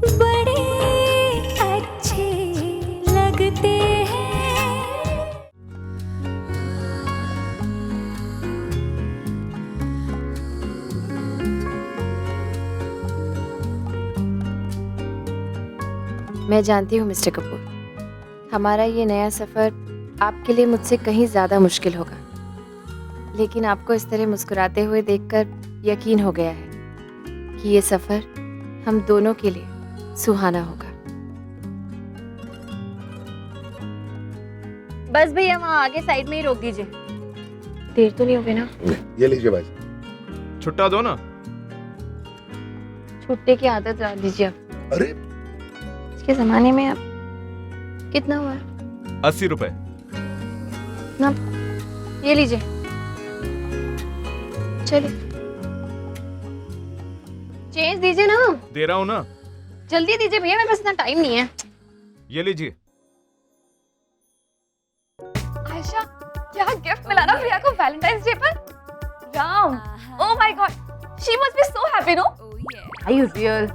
बड़े अच्छे लगते हैं। मैं जानती हूँ मिस्टर कपूर, हमारा ये नया सफ़र आपके लिए मुझसे कहीं ज़्यादा मुश्किल होगा, लेकिन आपको इस तरह मुस्कुराते हुए देखकर यकीन हो गया है कि ये सफ़र हम दोनों के लिए सुहाना होगा। बस भैया वहाँ आगे साइड में ही रोक दीजिए। देर तो नहीं हो गई ना? ये लीजिए भाई। छुट्टा दो ना। छुट्टे की आदत डाल दीजिए अब। अरे इसके ज़माने में अब कितना हुआ? 80 रुपए। ना, ये लीजिए। चलिए चेंज दीजिए ना। दे रहा हूँ ना। जल्दी दीजिए भैया, मेरे पास इतना टाइम नहीं है। ये लीजिए। आयशा, क्या गिफ्ट मिला ना प्रिया को वैलेंटाइंस डे पर? Ram, oh my God, she must be so happy, no? Are you real?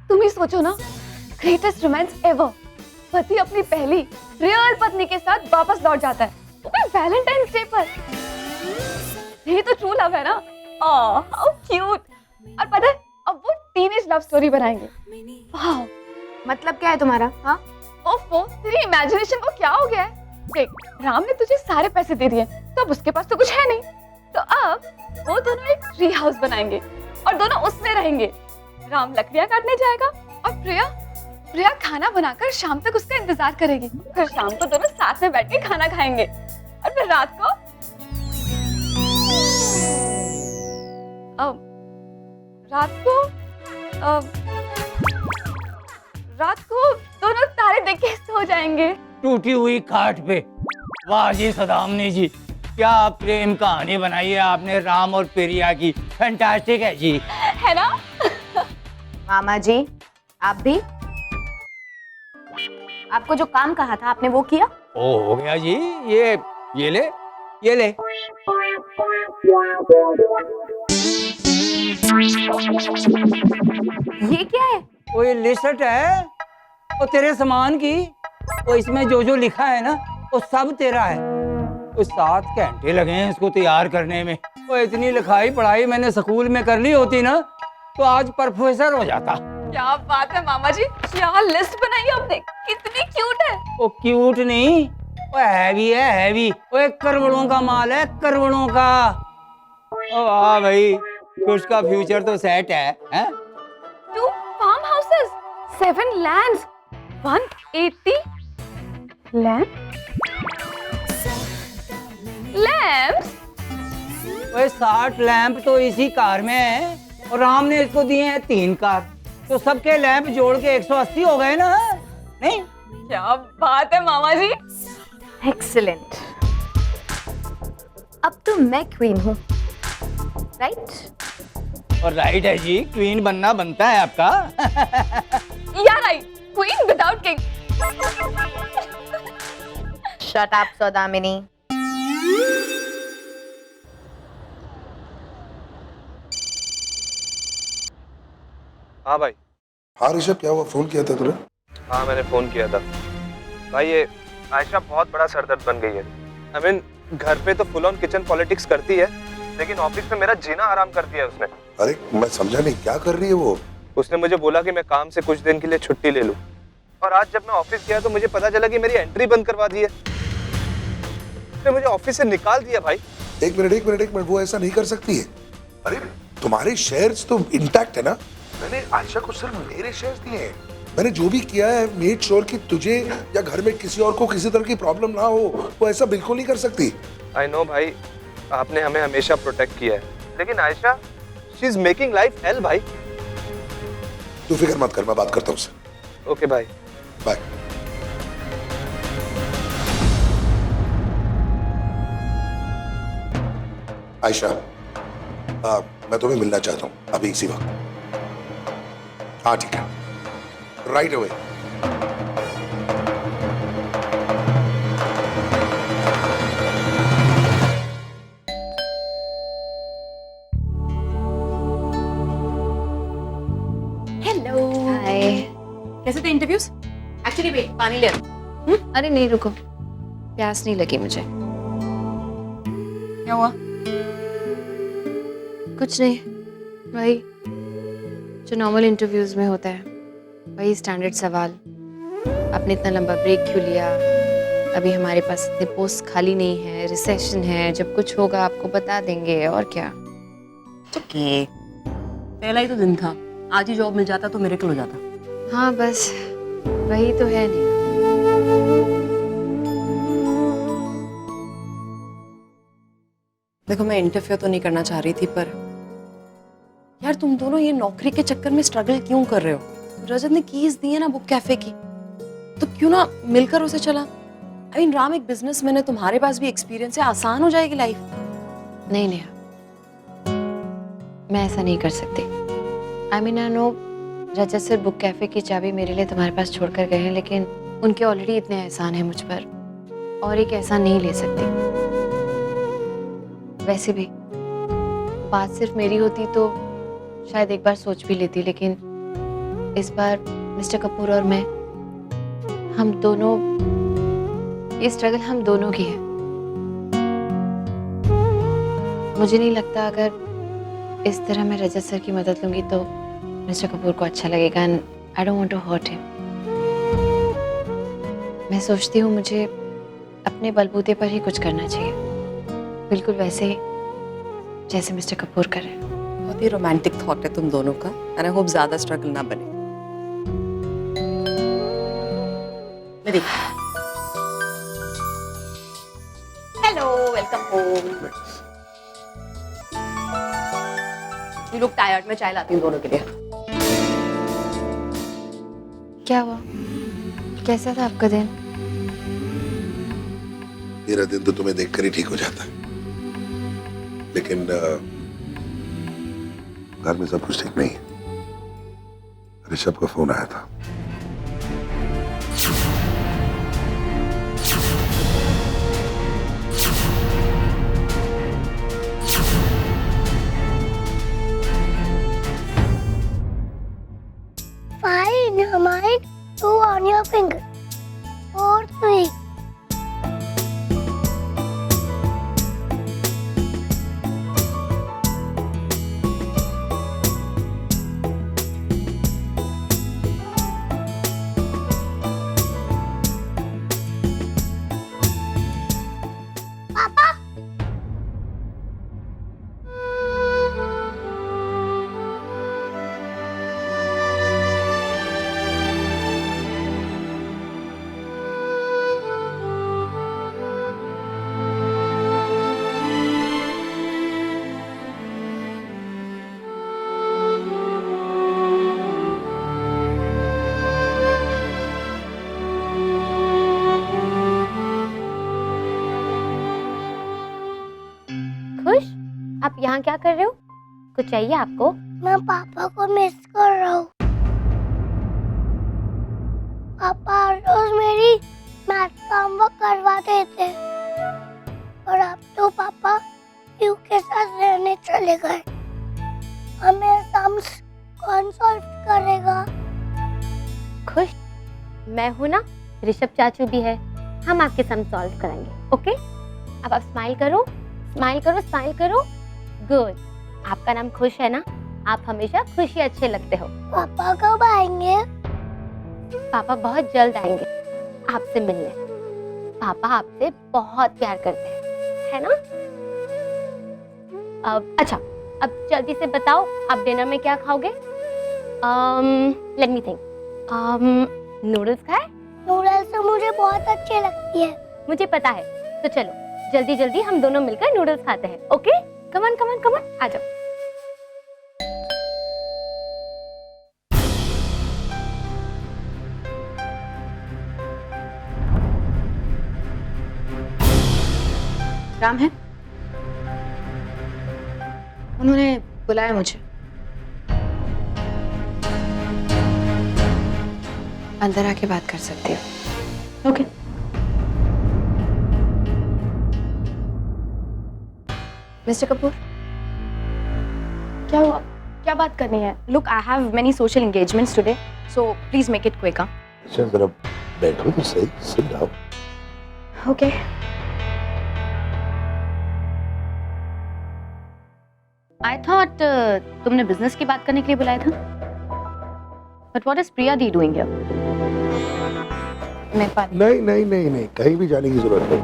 तुम ही सोचो ना, ग्रेटेस्ट रोमांस एवर। पति अपनी पहली रियल पत्नी के साथ वापस लौट जाता है, वो भी वैलेंटाइंस डे पर। ये तो ट्रू लव है ना? Oh how cute. और पता है, अब वो टीनेज लव स्टोरी बनाएंगे। वाह, मतलब क्या है तुम्हारा? हाँ, ओफो, तेरी इमेजिनेशन को क्या हो गया है? देख, राम ने तुझे सारे पैसे दे दिए, तो अब उसके पास तो कुछ है नहीं, तो अब वो दोनों एक ट्री हाउस बनाएंगे और दोनों उसमें रहेंगे। राम लकड़ियां काटने जाएगा और प्रिया खाना बनाकर शाम तक उसका इंतजार करेगी। फिर शाम को दोनों साथ में बैठ के खाना खाएंगे और फिर रात को दोनों तारे देख के सो जाएंगे। टूटी हुई खाट पे। वाह जी सदामनी जी, क्या प्रेम कहानी बनाई है आपने राम और प्रिया की। फैंटास्टिक है जी, है ना? मामा जी आप भी? आपको जो काम कहा था आपने वो किया? ओ हो गया जी। ये ले। ये क्या है? वो ये लिस्ट है वो तेरे सामान की। वो इसमें जो जो लिखा है ना वो सब तेरा है। वो 7 घंटे लगे हैं इसको तैयार करने में। वो इतनी लिखाई पढ़ाई मैंने स्कूल में कर ली होती ना तो आज प्रोफेसर हो जाता। क्या बात है मामा जी, क्या लिस्ट बनाई है आपने, कितनी क्यूट है। वो क्यूट नहीं, वो हैवी है, हैवी। वो 1 करोड़ों का माल है, करोड़ों का। ओ वाह भाई, कुछ का फ्यूचर तो सेट है, हैं? 2 फार्म हाउसेस, 7 लैंड्स, 180 लैम्प्स। वो 60 लैंप तो इसी कार में है और राम ने इसको दिए हैं 3 कार, तो सबके लैंप जोड़ के 180 हो गए ना, नहीं? क्या बात है मामा जी। एक्सीलेंट। अब तो मैं क्वीन हूँ, राइट? और राइट है जी, क्वीन बनना बनता है आपका। या right, queen without king. Shut up Saudamini. हाँ भाई। हाँ ऋषभ, क्या हुआ? फोन किया था तूने? हाँ मैंने फ़ोन किया था भाई। ये आयशा बहुत बड़ा सरदर्द बन गई है। आई मीन घर पे तो फुल ऑन किचन पॉलिटिक्स करती है, लेकिन ऑफिस में मेरा जीना आराम कर दिया है उसने। अरे मैं समझा नहीं, क्या कर रही है वो? उसने मुझे बोला कि मैं काम से कुछ दिन के लिए छुट्टी ले लूं, और आज जब मैं ऑफिस गया तो मुझे पता चला कि मेरी एंट्री बंद करवा दी है। उसने मुझे ऑफिस से निकाल दिया भाई। एक मिनट, वो ऐसा नहीं कर सकती है। अरे तुम्हारे शेयर्स तो इंटैक्ट है ना? मैंने आयशा को सिर्फ मेरे शेयर्स दिए हैं। मैंने जो भी किया है मेड श्योर कि तुझे या घर में किसी और को किसी तरह की प्रॉब्लम ना हो। वो ऐसा बिल्कुल नहीं कर सकती। आई नो भाई, आपने हमें हमेशा प्रोटेक्ट किया है, लेकिन Ayesha she is making life hell भाई। तू फिक्र मत कर, मैं बात करता हूँ उससे। ओके भाई, बाय। आयशा, मैं तुम्हें मिलना चाहता हूँ अभी इसी वक्त। हाँ ठीक है, राइट अवे। Hello hi. कैसे थे इंटरव्यूज? एक्चुअली वेट, पानी ले आओ। अरे नहीं रुको, प्यास नहीं लगी मुझे। क्या हुआ? कुछ नहीं, वही जो नॉर्मल इंटरव्यूज में होता है, वही स्टैंडर्ड सवाल। आपने इतना लंबा ब्रेक क्यों लिया? अभी हमारे पास इतने पोस्ट खाली नहीं है, रिसेशन है, जब कुछ होगा आपको बता देंगे, और क्या। ओके, पहला ही तो दिन था, आज ही जॉब मिल जाता तो मिरेकल हो जाता। हाँ बस वही तो है नहीं। देखो, मैं इंटरफेयर तो नहीं करना चाह रही थी, पर यार तुम दोनों ये नौकरी के चक्कर में स्ट्रगल क्यों कर रहे हो? रजत ने कीज दी है ना बुक कैफे की, तो क्यों ना मिलकर उसे चला। आई मीन राम एक बिजनेसमैन है, तुम्हारे पास भी एक्सपीरियंस है, आसान हो जाएगी लाइफ। नहीं नेहा, मैं ऐसा नहीं कर सकती। I mean I know Rajat sir book cafe की चाबी मेरे लिए तुम्हारे पास छोड़ कर गए हैं, लेकिन उनके ऑलरेडी इतने एहसान हैं मुझ पर, और एक एहसान नहीं ले सकती। वैसे भी बात सिर्फ मेरी होती तो शायद एक बार सोच भी लेती, लेकिन इस बार मिस्टर कपूर और मैं, हम दोनों, ये स्ट्रगल हम दोनों की है। मुझे नहीं लगता अगर इस तरह मैं रजत सर की मदद लूंगी तो मिस्टर कपूर को अच्छा लगेगा, and I don't want to hurt him. मैं सोचती हूँ मुझे अपने बलबूते पर ही कुछ करना चाहिए, बिल्कुल वैसे ही जैसे मिस्टर कपूर कर रहे हैं। बहुत ही रोमांटिक थॉट है तुम दोनों का, एंड आई होप ज्यादा स्ट्रगल ना बने। मेरी hello, welcome home. You look tired, मैं चाय लाती हूँ दोनों के लिए। क्या हुआ? कैसा था आपका दिन? मेरा दिन तो तुम्हें देखकर ही ठीक हो जाता है, लेकिन घर में सब कुछ ठीक नहीं है। ऋषभ का फोन आया था। Fine, mine. 2 on your finger. 4, 3. Papa. खुश, आप यहाँ क्या कर रहे हो? कुछ चाहिए आपको? मैं पापा को मिस कर रहा हूँ। पापा रोज मेरी मैथ का होमवर्क करवाते थे, और अब तो पापा यू के साथ रहने चले गए। हमें सम्स कौन सॉल्व करेगा? खुश, मैं हूँ ना, ऋषभ चाचू भी है, हम आपके सम सॉल्व कराएंगे। ओके, अब आप स्माइल करो, स्माइल करो, स्माइल करो। गुड, आपका नाम खुश है ना? आप हमेशा खुश ही अच्छे लगते हो। पापा कब आएंगे? पापा बहुत जल्द आएंगे आपसे मिलने। पापा आपसे बहुत प्यार करते हैं, है ना? अच्छा, अब जल्दी से बताओ आप डिनर में क्या खाओगे? Let me think. नूडल्स खाए? नूडल्स तो मुझे बहुत अच्छी लगती है। मुझे पता है, तो चलो जल्दी जल्दी हम दोनों मिलकर नूडल्स खाते हैं। ओके, कमन कमन कमन, आ जाओ। राम है? उन्होंने बुलाया मुझे। अंदर आके बात कर सकती हो। ओके। मिस्टर कपूर, क्या हुआ? क्या बात करनी है? Look, I have many social engagements today, so please make it quick, अच्छा जरा बैठो तो सही, sit down. Okay. I thought तुमने बिजनेस की बात करने के लिए बुलाया था. But what is Priya Di doing here? मैं पानी. नहीं, कहीं भी जाने की जरूरत नहीं.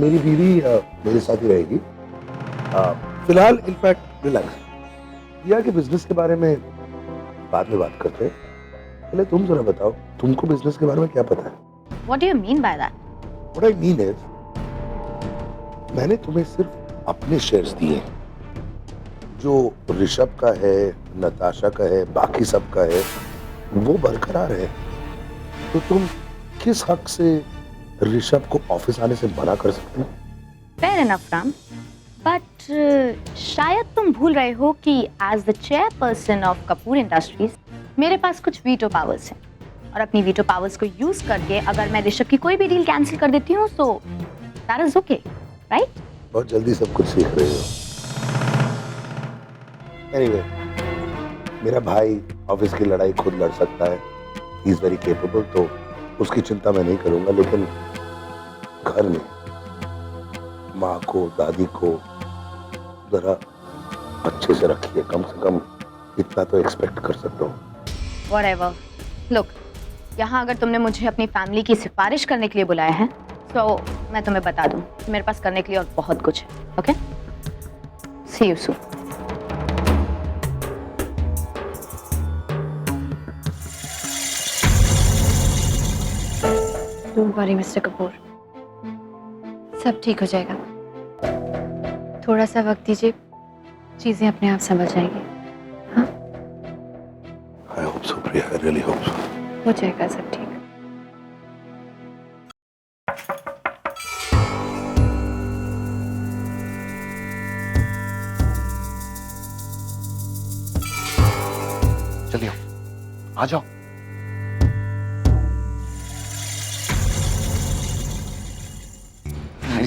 मेरी बीवी मेरे साथ ही रहेगी. फिलहाल इनफैक्ट रिलैक्स. प्रिया के बिजनेस के बारे में बाद में बात करते हैं. पहले तुम जरा बताओ, तुमको बिजनेस के बारे में क्या पता है? What do you mean by that? What I mean is, मैंने तुम्हें सिर्फ अपने शेयर्स दिए हैं. जो ऋषभ का है, नताशा का है, बाकी सब का है, वो बरकरार है. तो तुम किस हक से ऋषभ को ऑफिस आने से मना कर सकते हो? Fair enough, Ram. But शायद तुम भूल रहे हो कि as the chairperson of Kapoor Industries, मेरे पास कुछ वीटो पावर्स हैं. और अपनी वीटो पावर्स को यूज करके अगर मैं ऋषभ की कोई भी डील कैंसिल कर देती हूँ, so that is okay, right? बहुत जल्दी सब कुछ सीख रहे हो. Anyway, मेरा भाई ऑफिस की लड़ाई खुद लड़ सकता है. He is very capable, तो उसकी चिंता मैं नहीं करूंगा. लेकिन घर में माँ को, दादी को जरा अच्छे से रखिए. कम से कम इतना तो एक्सपेक्ट कर सकता हूँ. Whatever. Look, यहाँ अगर तुमने मुझे अपनी फैमिली की सिफारिश करने के लिए बुलाया है, तो मैं तुम्हें बता दूं कि मेरे पास करने के लिए और बहुत कुछ है. Okay? See you soon. Don't worry, Mr. Kapoor. सब ठीक हो जाएगा. थोड़ा सा वक्त दीजिए, चीजें अपने आप समझ जाएंगी. हाँ? I hope so, Priya. I really hope so. हो जाएगा सब ठीक. चलिए आ जाओ.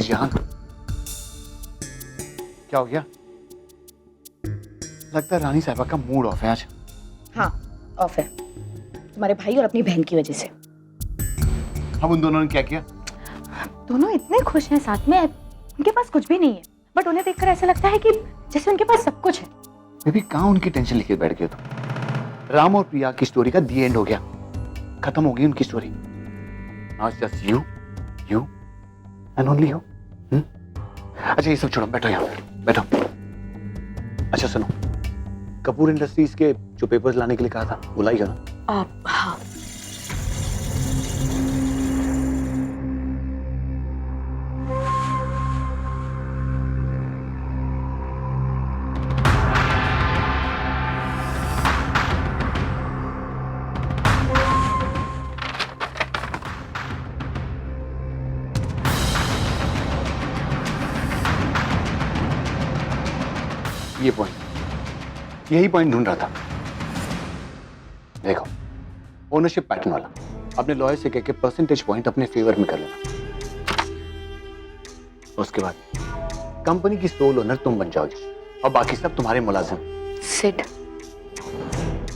यहाँ क्या हो गया? लगता है रानी साहिबा का मूड ऑफ है आज. हाँ, ऑफ है. तुम्हारे भाई और अपनी बहन की वजह से. अब उन दोनों ने क्या किया? दोनों इतने खुश हैं साथ में, उनके पास कुछ भी नहीं है, बट उन्हें देखकर ऐसा लगता है कि जैसे उनके पास सब कुछ है. बेबी कहाँ उनकी टेंशन लेके बैठ गए तुम? राम और प्रिया की स्टोरी का दी एंड हो गया. खत्म हो गई उनकी story. Now it's just you and only you. अच्छा ये सब छोड़ो, बैठो यहाँ बैठो. अच्छा सुनो, कपूर इंडस्ट्रीज के जो पेपर्स लाने के लिए कहा था वो लाएगा ना? हाँ. ये पॉइंट, यही पॉइंट ढूंढ रहा था. देखो, ओनरशिप पैटर्न वाला. अपने लॉयर से कह के परसेंटेज पॉइंट अपने फेवर में कर लेना. उसके बाद कंपनी की सोल ओनर तुम बन जाओगी और बाकी सब तुम्हारे मुलाजिम. सिड,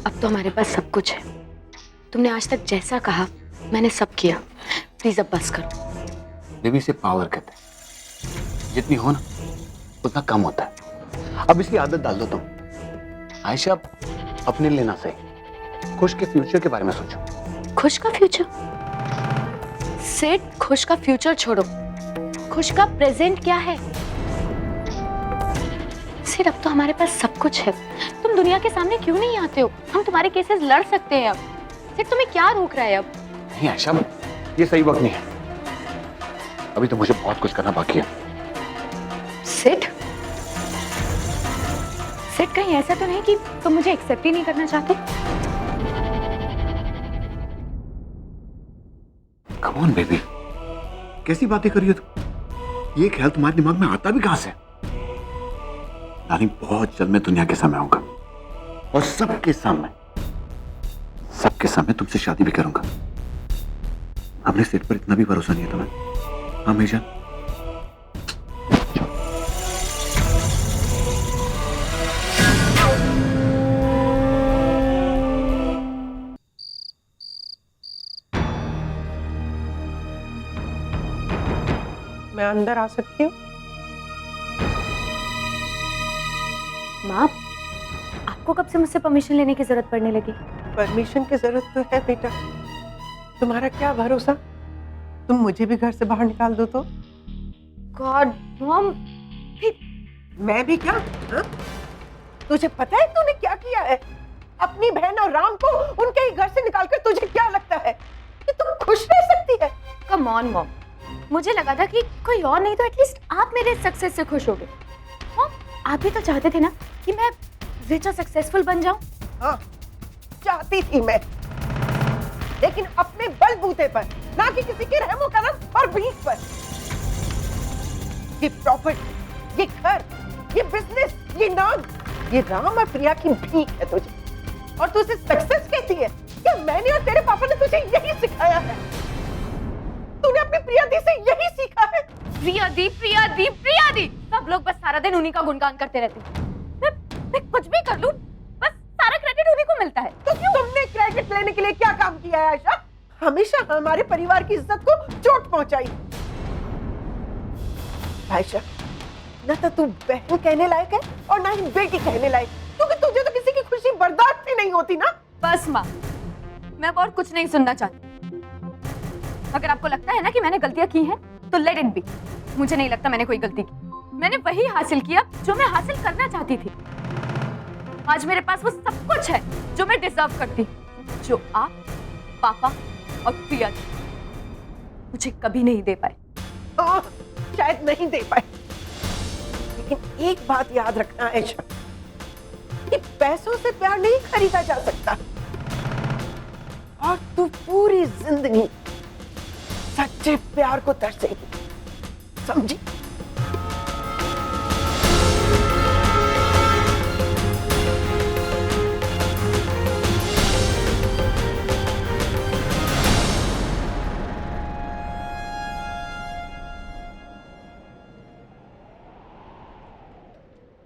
अब तो हमारे पास सब कुछ है. तुमने आज तक जैसा कहा मैंने सब किया. प्लीज अब बस करो. बेबी से पावर कहते हैं. जितनी हो ना उतना कम होता है. अब इसकी आदत डाल दो तुम. आयशा अपने लिए ना सही, खुश के फ्यूचर के बारे में सोचो. खुश का फ्यूचर? सिड, खुश का फ्यूचर छोड़ो, खुश का प्रेजेंट क्या है? सिड, अब तो हमारे पास सब कुछ है. तुम दुनिया के सामने क्यों नहीं आते हो? हम तुम्हारे केसेस लड़ सकते हैं अब. सिड, तुम्हें क्या रोक रहा है अब? नहीं आयशा, ये सही वक्त नहीं है. अभी तो मुझे बहुत कुछ करना बाकी है. सिड, सिड, कहीं ऐसा तो नहीं कि तुम मुझे एक्सेप्ट ही नहीं करना चाहते? कम ऑन बेबी, कैसी बातें कर रही हो तुम? ये ख्याल तुम्हारे दिमाग में आता भी कहां से? रानी, बहुत जल्द मैं दुनिया के सामने आऊंगा और सबके सामने तुमसे शादी भी करूंगा. अपने सेट पर इतना भी भरोसा नहीं है तुम्हें? हाँ मेरी जान. मैं अंदर आ सकती हूँ? माँ, आपको कब से मुझसे परमिशन लेने की जरूरत पड़ने लगी? परमिशन की जरूरत तो है बेटा, तुम्हारा क्या भरोसा, तुम मुझे भी घर से बाहर निकाल दो तो? गॉड मॉम, मैं भी क्या? हाँ? तुझे पता है तूने क्या किया है? अपनी बहन और राम को उनके ही घर से निकालकर तुझे क्या लगता है कि तुम खुश रह सकती है? कम ऑन मॉम, मुझे लगा था कि कोई और नहीं तो एटलीस्ट आप मेरे सक्सेस से खुश होगे। मॉम, आप भी तो चाहते थे ना कि मैं रिच और सक्सेसफुल बन जाऊं? हाँ, चाहती थी मैं, लेकिन अपने बलबूते पर, ना कि किसी के रहमो करम और भीख पर। ये प्रॉपर्टी, ये घर, ये बिजनेस, ये नाम, ये राम और प्रिया की भीख है तुझे, और तू उसे सक्सेस कहती है? क्या मैंने और तेरे पापा ने तुझे यही सिखाया है? तूने अपनी प्रिया दी से यही सीखा है? प्रिया दी, प्रिया दी, प्रिया दी, सब लोग बस सारा दिन उन्हीं का गुणगान करते रहते हैं। मैं कुछ भी कर लूं, बस सारा क्रेडिट उन्हीं को मिलता है। तो क्यों? तुमने क्रेडिट लेने के लिए क्या काम किया है आयशा? हमेशा हमारे परिवार की इज्जत को चोट पहुंचाई। आयशा, न तो तू बहन कहने लायक है और ना ही बेटी कहने लायक, क्योंकि तुझे तो किसी की खुशी बर्दाश्त ही नहीं होती ना। बस माँ, मैं और कुछ नहीं सुनना चाहती। अगर आपको लगता है ना कि मैंने गलतियां की हैं, तो लेट इट बी। मुझे नहीं लगता मैंने कोई गलती की। मैंने वही हासिल किया जो मैं हासिल करना चाहती थी। आज मेरे पास वो सब कुछ है जो मैं डिजर्व करती, जो आप, पापा और प्रिया मुझे कभी नहीं दे पाए। हाँ, शायद नहीं दे पाए, लेकिन एक बात याद रखना आयशा, कि पैसों से प्यार नहीं खरीदा जा सकता, और तू पूरी जिंदगी सच्चे प्यार को तरसेगी, समझी?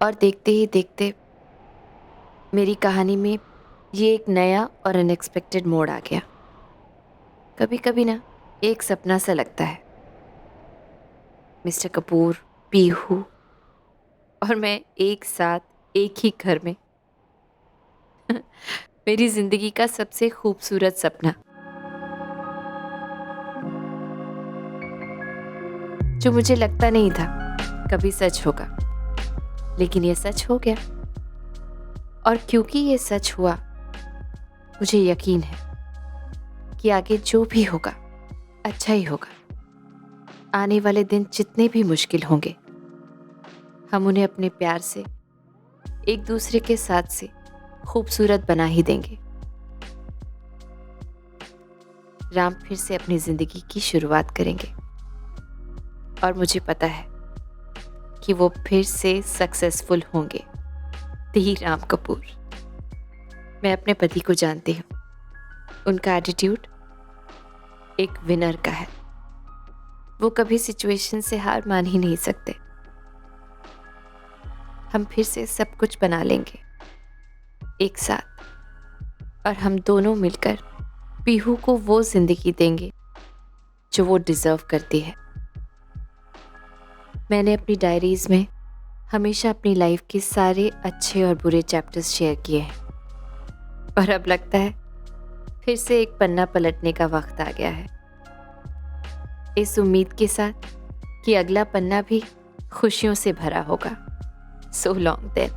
और देखते ही देखते मेरी कहानी में ये एक नया और अनएक्सपेक्टेड मोड़ आ गया। कभी कभी ना एक सपना सा लगता है, मिस्टर कपूर, पीहू और मैं एक साथ एक ही घर में। मेरी जिंदगी का सबसे खूबसूरत सपना, जो मुझे लगता नहीं था कभी सच होगा, लेकिन ये सच हो गया। और क्योंकि ये सच हुआ, मुझे यकीन है कि आगे जो भी होगा अच्छा ही होगा। आने वाले दिन जितने भी मुश्किल होंगे, हम उन्हें अपने प्यार से, एक दूसरे के साथ से खूबसूरत बना ही देंगे। राम फिर से अपनी जिंदगी की शुरुआत करेंगे, और मुझे पता है कि वो फिर से सक्सेसफुल होंगे। दी राम कपूर। मैं अपने पति को जानती हूँ, उनका एटीट्यूड एक विनर का है। वो कभी सिचुएशन से हार मान ही नहीं सकते। हम फिर से सब कुछ बना लेंगे एक साथ, और हम दोनों मिलकर पीहू को वो जिंदगी देंगे जो वो डिजर्व करती है। मैंने अपनी डायरीज में हमेशा अपनी लाइफ के सारे अच्छे और बुरे चैप्टर्स शेयर किए हैं, और अब लगता है फिर से एक पन्ना पलटने का वक्त आ गया है, इस उम्मीद के साथ कि अगला पन्ना भी खुशियों से भरा होगा। So long then.